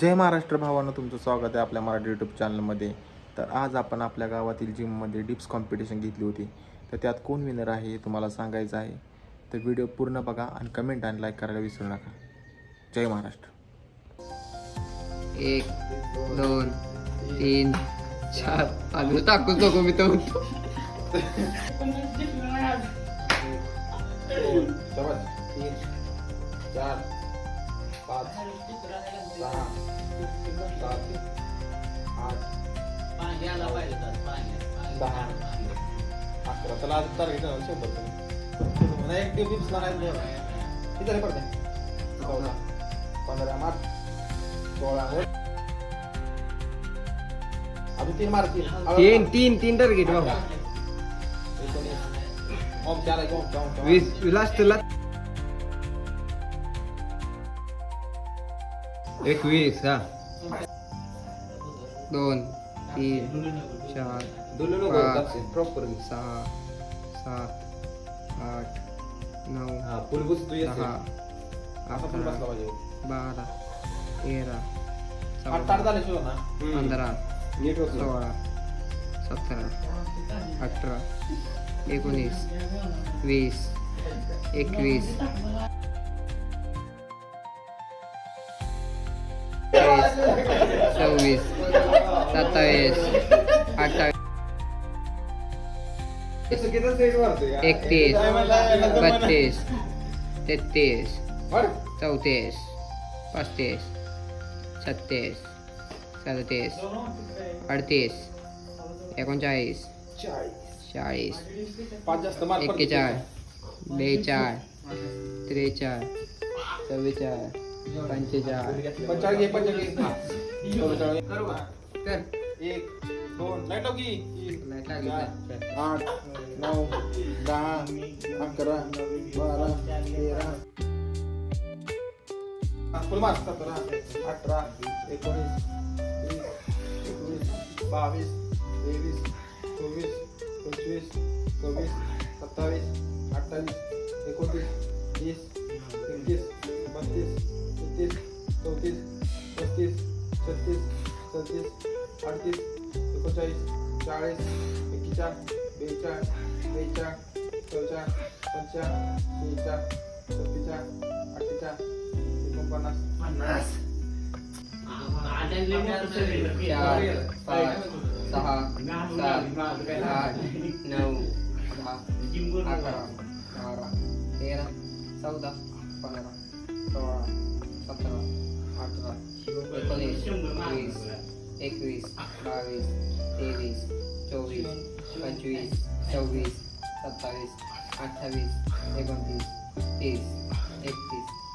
जय महाराष्ट्र भावांनो, तुमचं स्वागत आहे आपल्या मराठी यूट्यूब चॅनलमध्ये. तर आज आपण आपल्या गावातील जिममध्ये डिप्स कॉम्पिटिशन घेतली होती. तर त्यात कोण विनर आहे हे तुम्हाला सांगायचं आहे. तर व्हिडिओ पूर्ण बघा आणि कमेंट आणि लाईक करायला विसरू नका. जय महाराष्ट्र. 1 2 3 4 अजून टाकूच नको मी तर 11 चला आज टार्गेट 100 नाही एक टिप्स लागायचं किती रे पडते 15 मार्च 16 अजून 3 मार्च 3 टार्गेट बाबा 20 लास्टला 21 हा 2 3 4 प्रॉपर 6 7 8 9 फुल बसतो 10 फुल 11 बसला पाहिजे 12 13 8 झाले शिव ना 15 नीट 16 17 18 19 20 21 24 27 28 31 32 33 34 35 36 37 38 39 40 5 जास्त मार्क 41 42 43 44 45 कर 1 2 लाईट लाव की लाईट लागली 8 9 10 11 12 13 फुल मार्क 17 18 19 20 21 22 23 24 25 26 27 28 29 30 31 32 33 34 35 36 37 38 39 40 41 42 43 44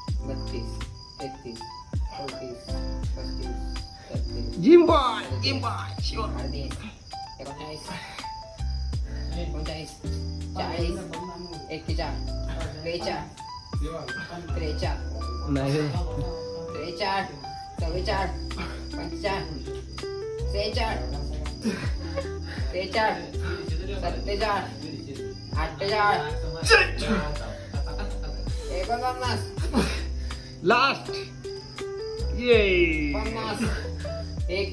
45 46 47 48 जिम बॉय शिवा 39 39 40 41 42 43 नाही 43 44 45 46 47 48 लास्ट ये 50 एक